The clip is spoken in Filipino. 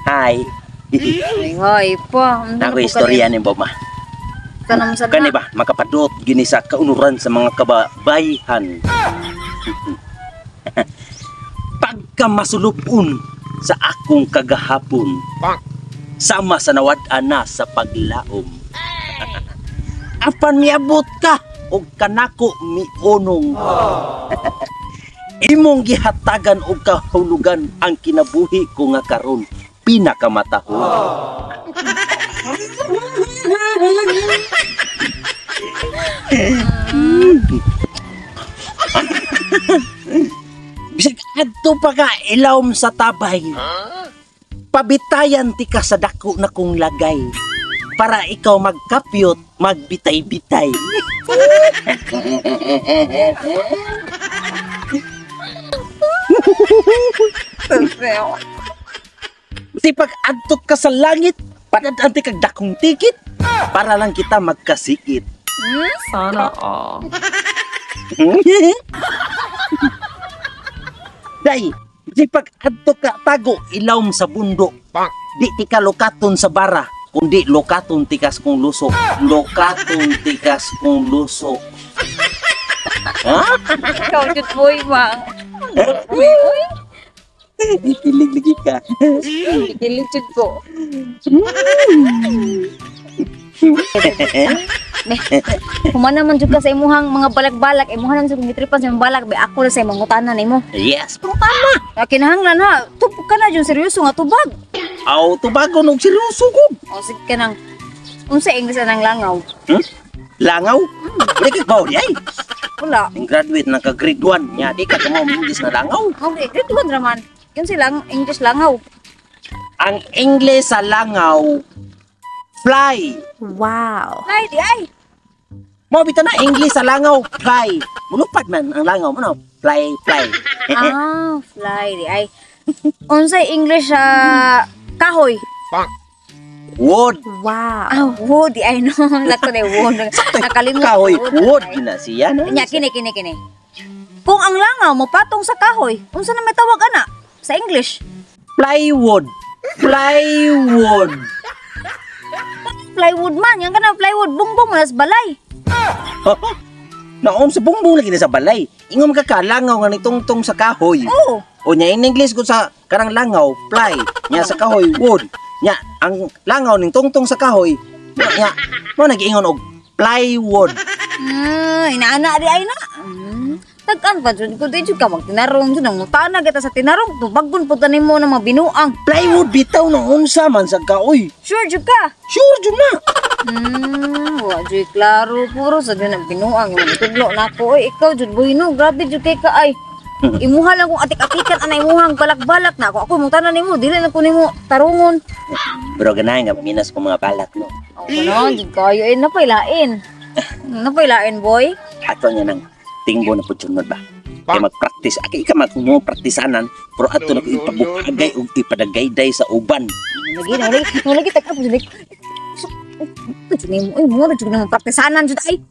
Hi. Hoy pa. Ako istorya ni Bob ma. Tanong sa Kani ba makapadot gini sa kaunuran sa mga kababayan. Pagka masulupon sa akong kagahapon. Sama sa nawad-an na sa paglaom. Apan miabot ka og kanako miunong. Imong gihatagan og kahulugan ang kinabuhi ko nga karon pinakamatahon. Bisag adto pa ka ilawom sa tabay. Pabitayan ti ka sa dako na kong lagay para ikaw magkapyot, magbitay-bitay. Si pag adtot ka sa langit, padadanti kag dakong tikit para lang kita magkasikit. Sana all. Day, si pag adtot ka tago ilawom sa bundok. Di ti ka lokaton sa bara, kundi lokaton tikas kong lusok. Lokaton tikas kong lusok. Ha? ikaw jud boy ma. Uy. Ipilig lagi ka. Kikilig jud ko. Humana man jud ka sa imuhang mga balag-balag, imuhan naman sa gitripan sa imong balag, be ako na sa imong utanan nimo. Yes, tama. Kinahanglan ha, tubog ka na jud seryoso nga tubag. Aw, tubago nung seryoso ko. O sige ka nang unsa English nang langaw? Langaw? Wala ka ba ay? Wala. Graduate ng ka-grade 1. Nya, di ka mo English na langaw. Okay, grade 1 raman. Yun silang English langaw. Ang English sa langaw, fly. Wow. Ay, di ay. Mo bitaw na English sa langaw, fly. Mulupad man ang langaw mo no. Fly, fly. Fly, di ay. Unsay English sa kahoy? Wood. Wow. Wood, di ay no. Lato na wood. Nakalimot. Kahoy, wood gina siya no. Nya, kini. Kung ang langaw mo patong sa kahoy, unsa na may tawag ana sa English? Plywood. Plywood. Plywood man, yan ka na plywood. Bungbong mo nas balay. Naon sa bungbong lagi na sa balay. Ingom ka ka langaw nga nitungtong sa kahoy. Oo. O nya in English ko sa karang langaw, fly. Nya sa kahoy, wood. Nya ang langaw ning tungtong sa kahoy. Nya mo nag-ingon og plywood. Inaana di ay na. Tag-an pa jud ko di jud ka magtinarong jud nang mutana kita sa tinarong tubagon pud nimo na mga binuang. Plywood bitaw no unsa man sa kahoy. Sure jud ka. Sure jud na. Wa jud klaro puro sa din ang binuang mo tudlo nako oy ikaw jud buhino grabe jud kay ka ay. Imuha lang kung atik-atikan anay imuhang balak-balak na ako mo tanan nimo dili na ko nimo tarungon. Pero ganahan nga minas ko mga balak no. Ano jud kayo ay napailain. Napailain boy. Ato nya nang tingbo na pud sunod ba. Kay mag-practice aki ka magmo praktisanan pero ato na ko ipabukagay ug ipadagayday sa uban. Lagi tak apa jud. Jud nimo ay mo jud nimo praktisanan jud ay.